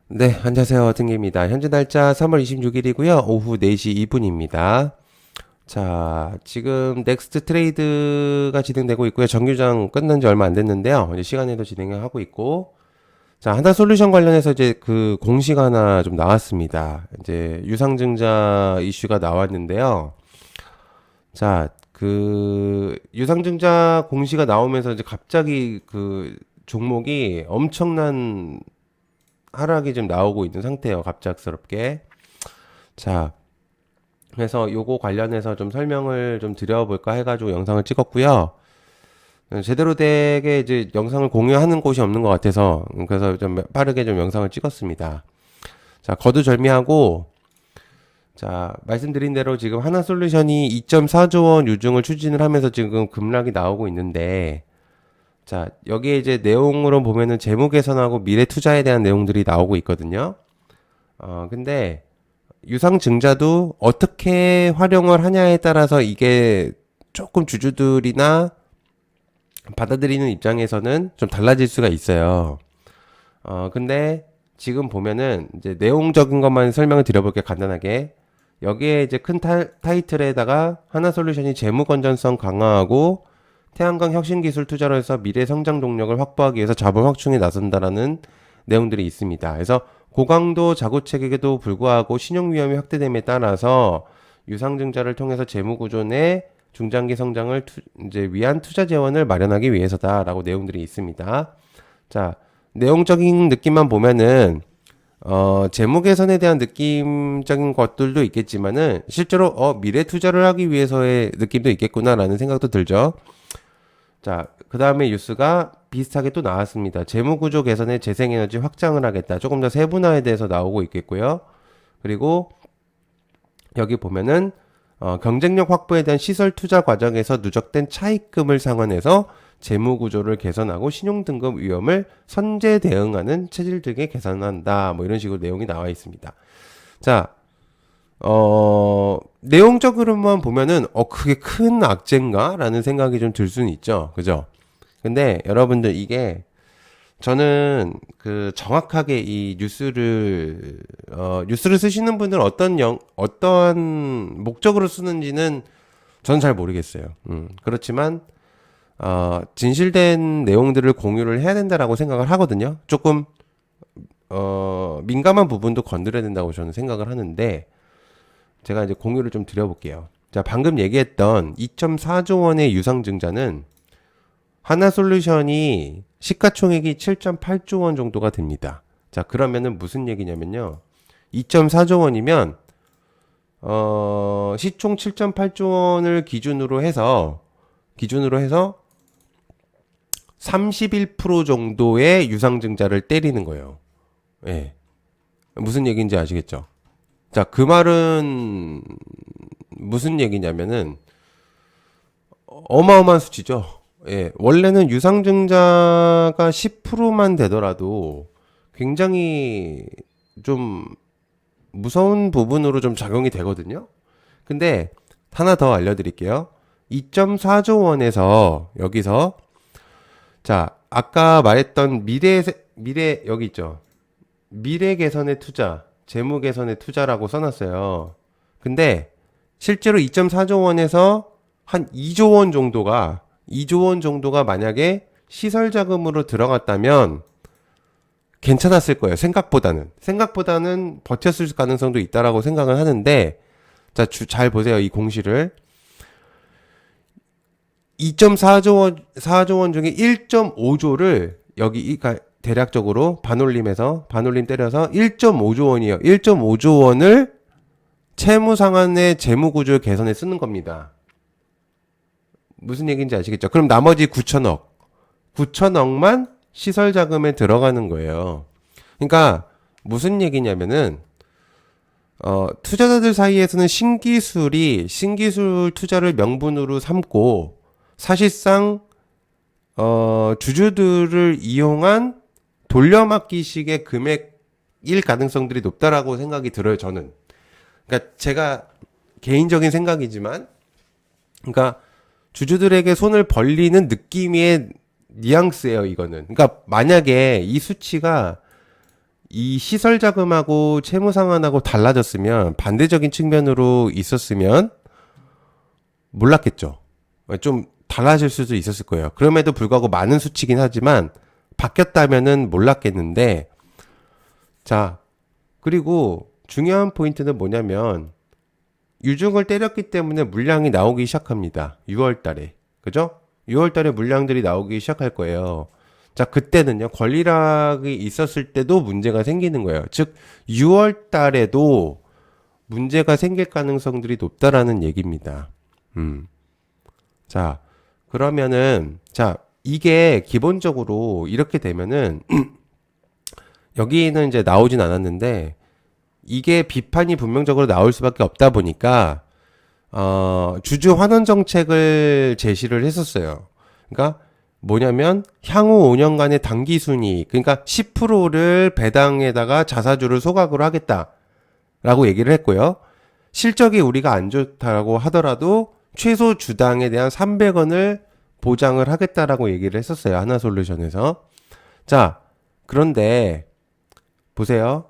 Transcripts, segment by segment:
네, 안녕하세요. 등기입니다. 현재 날짜 3월 26일이고요. 오후 4시 2분입니다. 자, 지금 넥스트 트레이드가 진행되고 있고요. 정규장 끝난 지 얼마 안 됐는데요. 이제 시간에도 진행을 하고 있고. 자, 하나솔루션 관련해서 이제 그 공시가 하나 좀 나왔습니다. 이제 유상증자 이슈가 나왔는데요. 자, 그 유상증자 공시가 나오면서 이제 갑자기 그 종목이 엄청난 하락이 좀 나오고 있는 상태예요. 갑작스럽게. 자, 그래서 요거 관련해서 좀 설명을 좀 드려볼까 해가지고 영상을 찍었고요. 제대로 되게 이제 영상을 공유하는 곳이 없는 것 같아서 그래서 좀 빠르게 좀 영상을 찍었습니다. 자, 거두절미하고 자, 말씀드린 대로 지금 하나솔루션이 2.4조 원 유증을 추진을 하면서 지금 급락이 나오고 있는데 자, 여기에 이제 내용으로 보면은 재무 개선하고 미래 투자에 대한 내용들이 나오고 있거든요. 근데 유상증자도 어떻게 활용을 하냐에 따라서 이게 조금 주주들이나 받아들이는 입장에서는 좀 달라질 수가 있어요. 근데 지금 보면은 이제 내용적인 것만 설명을 드려볼게요. 간단하게. 여기에 이제 큰 타이틀에다가 하나솔루션이 재무 건전성 강화하고 태양광 혁신 기술 투자로 해서 미래 성장 동력을 확보하기 위해서 자본 확충에 나선다라는 내용들이 있습니다. 그래서 고강도 자구 체계에도 불구하고 신용 위험이 확대됨에 따라서 유상증자를 통해서 재무 구조 내 중장기 성장을 이제 위한 투자 재원을 마련하기 위해서다라고 내용들이 있습니다. 자, 내용적인 느낌만 보면은 재무 개선에 대한 느낌적인 것들도 있겠지만은 실제로 미래 투자를 하기 위해서의 느낌도 있겠구나라는 생각도 들죠. 자, 그 다음에 뉴스가 비슷하게 또 나왔습니다. 재무구조 개선에 재생에너지 확장을 하겠다. 조금 더 세분화에 대해서 나오고 있겠고요. 그리고 여기 보면은 경쟁력 확보에 대한 시설 투자 과정에서 누적된 차입금을 상환해서 재무구조를 개선하고 신용등급 위험을 선제 대응하는 체질 등에 개선한다. 뭐 이런 식으로 내용이 나와 있습니다. 자, 내용적으로만 보면은, 그게 큰 악재인가? 라는 생각이 좀 들 수는 있죠. 그죠? 근데 여러분들 이게, 저는 그 정확하게 이 뉴스를 쓰시는 분들은 어떤 목적으로 쓰는지는 저는 잘 모르겠어요. 그렇지만, 진실된 내용들을 공유를 해야 된다라고 생각을 하거든요. 조금, 민감한 부분도 건드려야 된다고 저는 생각을 하는데, 제가 이제 공유를 좀 드려볼게요. 자, 방금 얘기했던 2.4조 원의 유상증자는 하나솔루션이 시가총액이 7.8조 원 정도가 됩니다. 자, 그러면은 무슨 얘기냐면요. 2.4조 원이면 시총 7.8조 원을 기준으로 해서 31% 정도의 유상증자를 때리는 거예요. 예. 무슨 얘기인지 아시겠죠? 자, 그 말은 무슨 얘기냐면은 어마어마한 수치죠. 예, 원래는 유상증자가 10%만 되더라도 굉장히 좀 무서운 부분으로 좀 작용이 되거든요. 근데 하나 더 알려드릴게요. 2.4조 원에서 여기서 자, 아까 말했던 미래 여기 있죠. 미래 개선의 투자, 재무 개선의 투자라고 써놨어요. 근데 실제로 2.4조 원에서 한 2조 원 정도가 만약에 시설 자금으로 들어갔다면 괜찮았을 거예요. 생각보다는 버텼을 가능성도 있다라고 생각을 하는데, 자, 잘 보세요. 이 공시를. 2.4조 원, 4조 원 중에 1.5조를 그러니까 대략적으로 반올림 때려서 1.5조 원이에요. 1.5조 원을 채무 상환의 재무 구조 개선에 쓰는 겁니다. 무슨 얘기인지 아시겠죠? 그럼 나머지 9천억만 시설 자금에 들어가는 거예요. 그러니까 무슨 얘기냐면은 투자자들 사이에서는 신기술 투자를 명분으로 삼고 사실상 주주들을 이용한 돌려막기식의 금액일 가능성들이 높다라고 생각이 들어요, 저는. 그러니까 제가 개인적인 생각이지만, 그러니까 주주들에게 손을 벌리는 느낌의 뉘앙스예요, 이거는. 그러니까 만약에 이 수치가 이 시설 자금하고 채무 상환하고 달라졌으면 반대적인 측면으로 있었으면 몰랐겠죠. 좀 달라질 수도 있었을 거예요. 그럼에도 불구하고 많은 수치긴 하지만 바뀌었다면은 몰랐겠는데 자, 그리고 중요한 포인트는 뭐냐면 유중을 때렸기 때문에 물량이 나오기 시작합니다. 6월 달에. 그죠? 6월 달에 물량들이 나오기 시작할 거예요. 자, 그때는요, 권리락이 있었을 때도 문제가 생기는 거예요. 즉, 6월 달에도 문제가 생길 가능성들이 높다라는 얘기입니다. 자, 그러면은, 자, 이게 기본적으로 이렇게 되면은, 여기는 이제 나오진 않았는데, 이게 비판이 분명적으로 나올 수밖에 없다 보니까, 주주 환원 정책을 제시를 했었어요. 그러니까, 뭐냐면 향후 5년간의 당기 순이익 그러니까 10%를 배당에다가 자사주를 소각으로 하겠다라고 얘기를 했고요. 실적이 우리가 안 좋다고 하더라도 최소 주당에 대한 300원을 보장을 하겠다라고 얘기를 했었어요. 하나솔루션에서. 자, 그런데 보세요.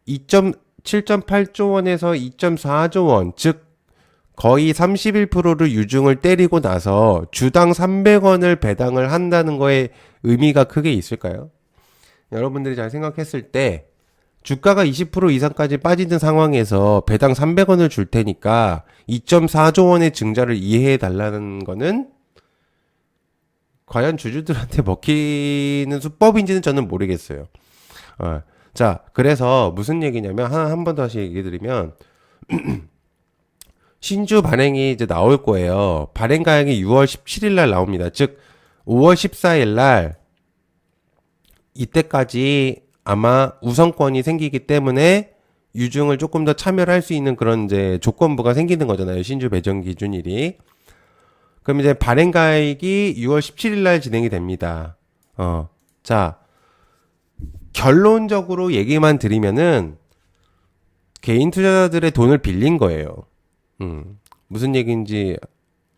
7.8조 원에서 2.4조 원, 즉 거의 31%를 유증을 때리고 나서 주당 300원을 배당을 한다는 거에 의미가 크게 있을까요? 여러분들이 잘 생각했을 때 주가가 20% 이상까지 빠지는 상황에서 배당 300원을 줄 테니까 2.4조 원의 증자를 이해해 달라는 거는 과연 주주들한테 먹히는 수법인지는 저는 모르겠어요. 자, 그래서 무슨 얘기냐면 한 번 다시 얘기해 드리면 신주 발행이 이제 나올 거예요. 발행 가액이 6월 17일 날 나옵니다. 즉 5월 14일 날 이때까지 아마 우선권이 생기기 때문에 유증을 조금 더 참여를 할 수 있는 그런 이제 조건부가 생기는 거잖아요. 신주 배정 기준일이. 그럼 이제 발행 가액이 6월 17일 날 진행이 됩니다. 자, 결론적으로 얘기만 드리면은 개인 투자자들의 돈을 빌린 거예요. 무슨 얘기인지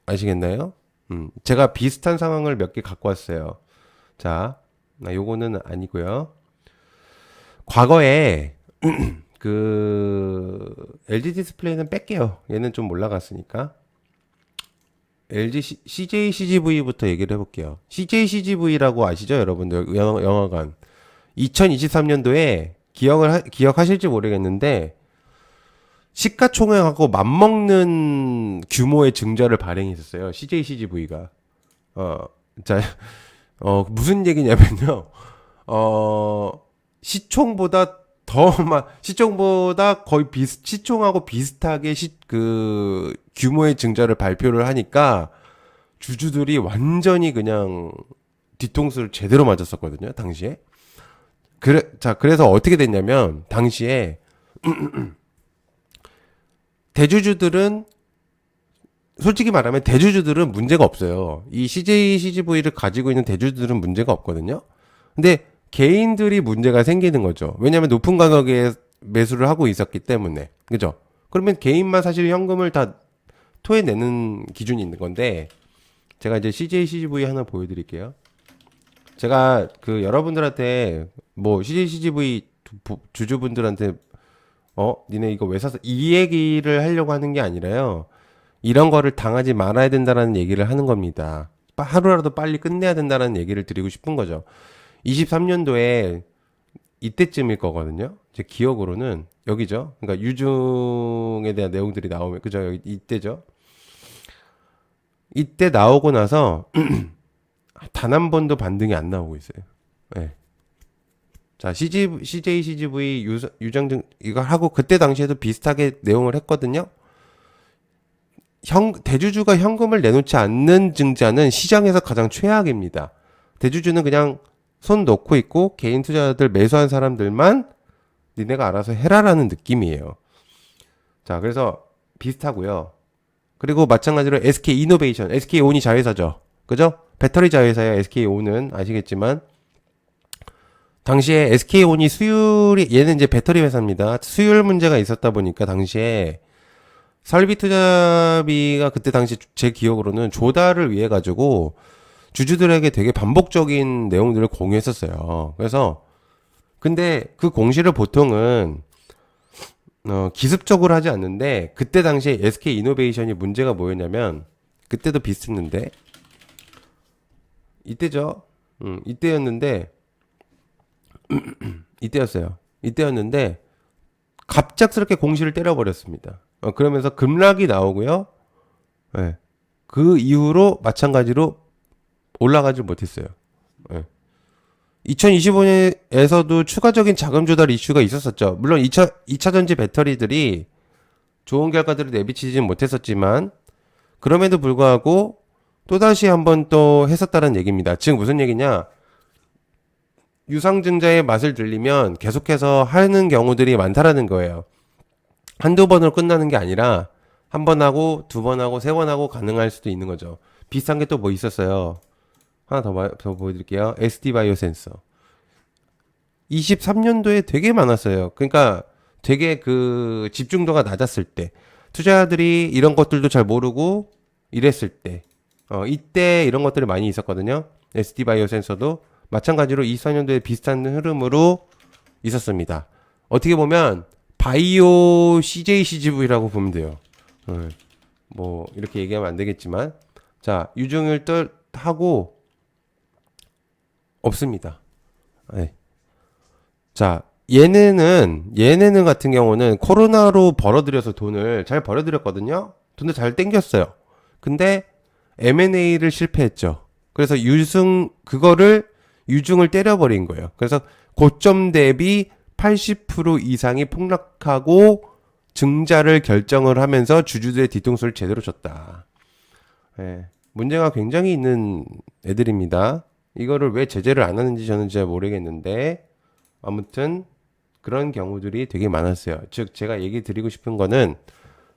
아시겠나요? 제가 비슷한 상황을 몇 개 갖고 왔어요. 자, 요거는 아니고요. 과거에 그 LG 디스플레이는 뺄게요. 얘는 좀 올라갔으니까. CJ CGV부터 얘기를 해볼게요. CJ CGV라고 아시죠, 여러분들? 영화관. 2023년도에 기억하실지 모르겠는데 시가총액하고 맞먹는 규모의 증자를 발행했었어요. CJ CGV가. 자, 무슨 얘기냐면요. 시총보다 시총보다 거의 시총하고 비슷하게 규모의 증자를 발표를 하니까 주주들이 완전히 그냥 뒤통수를 제대로 맞았었거든요, 당시에. 그래서 어떻게 됐냐면, 당시에, 대주주들은, 솔직히 말하면 대주주들은 문제가 없어요. 이 CJ, CGV를 가지고 있는 대주주들은 문제가 없거든요. 근데 개인들이 문제가 생기는 거죠. 왜냐하면 높은 가격에 매수를 하고 있었기 때문에. 그죠? 그러면 개인만 사실 현금을 다 토해내는 기준이 있는 건데, 제가 이제 CJ, CGV 하나 보여드릴게요. 제가 여러분들한테 CJ, CGV 주주분들한테 니네 이거 왜 샀어? 이 얘기를 하려고 하는 게 아니라요. 이런 거를 당하지 말아야 된다라는 얘기를 하는 겁니다. 하루라도 빨리 끝내야 된다라는 얘기를 드리고 싶은 거죠. 23년도에 이때쯤일 거거든요. 제 기억으로는 여기죠. 그러니까 유중에 대한 내용들이 나오면 그죠? 여기 이때죠. 이때 나오고 나서 단 한 번도 반등이 안 나오고 있어요. 네. 자, CJ, CGV 유장증 이거 하고 그때 당시에도 비슷하게 내용을 했거든요. 대주주가 현금을 내놓지 않는 증자는 시장에서 가장 최악입니다. 대주주는 그냥 손 놓고 있고 개인 투자자들 매수한 사람들만 니네가 알아서 해라라는 느낌이에요. 자, 그래서 비슷하고요. 그리고 마찬가지로 SK 이노베이션, SK 온이 자회사죠. 그죠? 배터리 자회사예요. SK 온은 아시겠지만 당시에 SK 온이 얘는 이제 배터리 회사입니다. 수율 문제가 있었다 보니까 당시에 설비 투자비가 그때 당시 제 기억으로는 조달을 위해 가지고 주주들에게 되게 반복적인 내용들을 공유했었어요. 그래서 근데 그 공시를 보통은 기습적으로 하지 않는데 그때 당시에 SK 이노베이션이 문제가 뭐였냐면 그때도 비슷했는데 이때죠. 이때였는데 이때였는데 갑작스럽게 공시를 때려버렸습니다. 그러면서 급락이 나오고요. 예. 그 이후로 마찬가지로 올라가지 못했어요. 예. 2025년에서도 추가적인 자금 조달 이슈가 있었었죠. 물론 2차 전지 배터리들이 좋은 결과들을 내비치지 못했었지만 그럼에도 불구하고 또다시 한번 또 했었다는 얘기입니다. 지금 무슨 얘기냐? 유상증자의 맛을 들리면 계속해서 하는 경우들이 많다라는 거예요. 한두 번으로 끝나는 게 아니라 한 번 하고 두 번 하고 세 번 하고 가능할 수도 있는 거죠. 비슷한 게 또 뭐 있었어요. 하나 더 보여드릴게요. SD 바이오센서. 23년도에 되게 많았어요. 그러니까 되게 그 집중도가 낮았을 때 투자자들이 이런 것들도 잘 모르고 이랬을 때 이때 이런 것들이 많이 있었거든요. SD 바이오센서도 마찬가지로 24년도에 비슷한 흐름으로 있었습니다. 어떻게 보면 바이오 CJCGV라고 보면 돼요. 뭐 이렇게 얘기하면 안 되겠지만 자 유중을 하고 없습니다. 네. 자 얘네는 같은 경우는 코로나로 벌어들여서 돈을 잘 벌어들였거든요. 돈을 잘 땡겼어요. 근데 M&A를 실패했죠. 그래서 그거를 유중을 때려버린 거예요. 그래서 고점 대비 80% 이상이 폭락하고 증자를 결정을 하면서 주주들의 뒤통수를 제대로 쳤다. 예, 문제가 굉장히 있는 애들입니다. 이거를 왜 제재를 안 하는지 저는 잘 모르겠는데 아무튼 그런 경우들이 되게 많았어요. 즉 제가 얘기 드리고 싶은 거는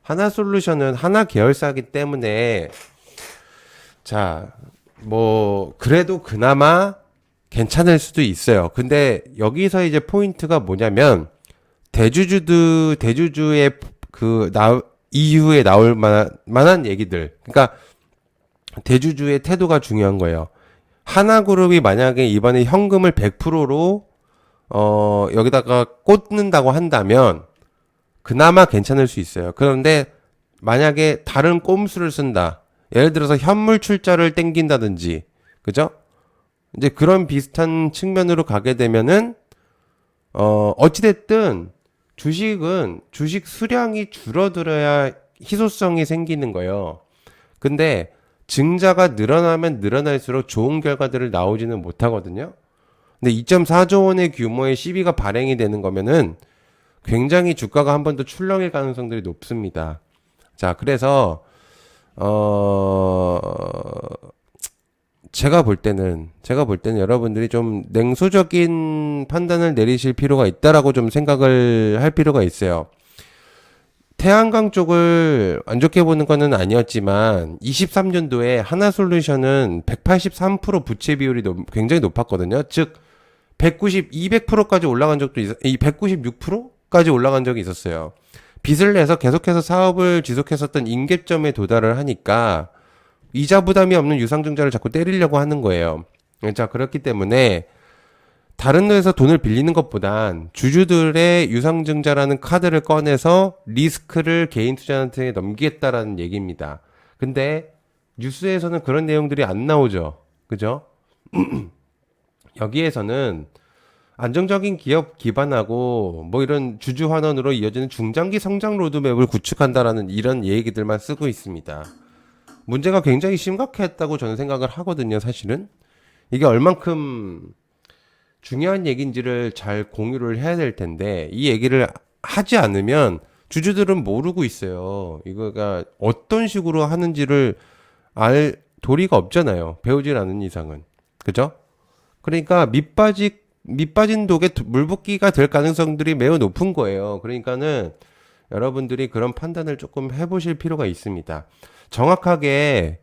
하나솔루션은 하나 계열사이기 때문에 자 뭐 그래도 그나마 괜찮을 수도 있어요. 근데 여기서 이제 포인트가 뭐냐면 대주주의 이후에 나올 만한 얘기들. 그러니까 대주주의 태도가 중요한 거예요. 하나그룹이 만약에 이번에 현금을 100%로 여기다가 꽂는다고 한다면 그나마 괜찮을 수 있어요. 그런데 만약에 다른 꼼수를 쓴다. 예를 들어서 현물 출자를 땡긴다든지, 그죠? 이제 그런 비슷한 측면으로 가게 되면은, 어찌됐든, 주식 수량이 줄어들어야 희소성이 생기는 거예요. 근데, 증자가 늘어나면 늘어날수록 좋은 결과들을 나오지는 못하거든요. 근데 2.4조 원의 규모의 시비가 발행이 되는 거면은, 굉장히 주가가 한 번 더 출렁일 가능성들이 높습니다. 자, 그래서, 제가 볼 때는 여러분들이 좀 냉소적인 판단을 내리실 필요가 있다라고 좀 생각을 할 필요가 있어요. 태양광 쪽을 안 좋게 보는 거는 아니었지만 23년도에 하나솔루션은 183% 부채 비율이 굉장히 높았거든요. 즉 190, 200%까지 올라간 적도 196%까지 올라간 적이 있었어요. 빚을 내서 계속해서 사업을 지속했었던 임계점에 도달을 하니까 이자 부담이 없는 유상증자를 자꾸 때리려고 하는 거예요. 자, 그렇기 때문에 다른 데에서 돈을 빌리는 것보단 주주들의 유상증자라는 카드를 꺼내서 리스크를 개인 투자한테 넘기겠다라는 얘기입니다. 근데 뉴스에서는 그런 내용들이 안 나오죠. 그죠? 여기에서는 안정적인 기업 기반하고 뭐 이런 주주 환원으로 이어지는 중장기 성장 로드맵을 구축한다라는 이런 얘기들만 쓰고 있습니다. 문제가 굉장히 심각했다고 저는 생각을 하거든요, 사실은. 이게 얼만큼 중요한 얘기인지를 잘 공유를 해야 될 텐데 이 얘기를 하지 않으면 주주들은 모르고 있어요. 이거가 어떤 식으로 하는지를 알 도리가 없잖아요. 배우질 않은 이상은. 그죠? 그러니까 밑빠진 독에 물붓기가 될 가능성들이 매우 높은 거예요. 그러니까는 여러분들이 그런 판단을 조금 해보실 필요가 있습니다. 정확하게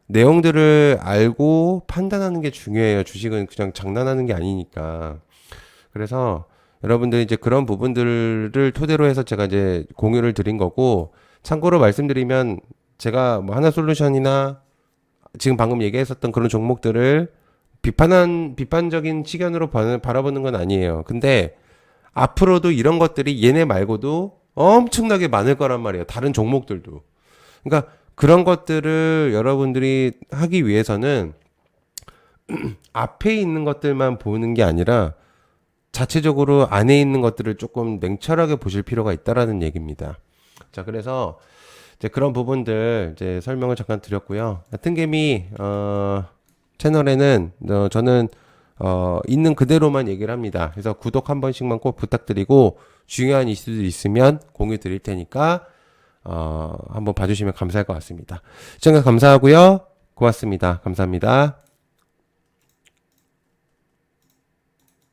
내용들을 알고 판단하는 게 중요해요. 주식은 그냥 장난하는 게 아니니까. 그래서 여러분들이 이제 그런 부분들을 토대로 해서 제가 이제 공유를 드린 거고, 참고로 말씀드리면 제가 뭐 하나솔루션이나 지금 방금 얘기했었던 그런 종목들을 비판적인 시견으로 바라보는 건 아니에요. 근데 앞으로도 이런 것들이 얘네 말고도 엄청나게 많을 거란 말이에요. 다른 종목들도. 그러니까 그런 것들을 여러분들이 하기 위해서는 앞에 있는 것들만 보는 게 아니라 자체적으로 안에 있는 것들을 조금 냉철하게 보실 필요가 있다라는 얘기입니다. 자, 그래서 이제 그런 부분들 이제 설명을 잠깐 드렸고요. 뜬개미 채널에는 저는 있는 그대로만 얘기를 합니다. 그래서 구독 한 번씩만 꼭 부탁드리고 중요한 이슈도 있으면 공유 드릴 테니까 한번 봐주시면 감사할 것 같습니다. 시청자 감사하고요. 고맙습니다. 감사합니다.